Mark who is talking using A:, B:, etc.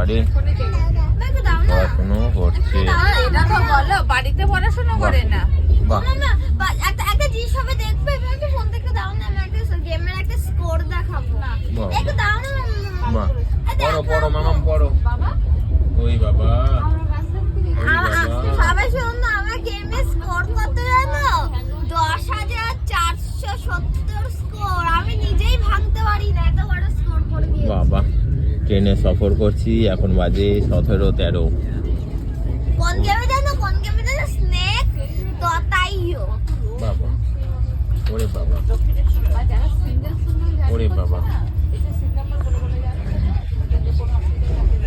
A: বাড়ি পড়াশুনো করছে।
B: এটা তো বলো বাড়িতে পড়াশোনা করে না।
A: বাহ
C: একটা জিনিস হবে দেখবে, একটু ফোন থেকে দাও না, আমি একটা গেমের একটা স্কোর দেখাবো।
A: বাহ
C: একটু দাও না
A: বাহ পড়ো পড়ো মামাম পড়ো।
B: বাবা
A: ওই বাবা
C: সবাই শুনুন না, আমার গেমের স্কোর কত জানো? 10,470 স্কোর। আমি নিজেই ভাঙতে পারি না, এত বড় স্কোর করে দিয়েছি।
A: বাবা ট্রেনে সফর করছি, এখন বাজে 17:13।
C: কোন গেমে জানো? কোন গেমে জানো? স্নেক দতাইও।
A: বাবা ওরে বাবা ওরে বাবা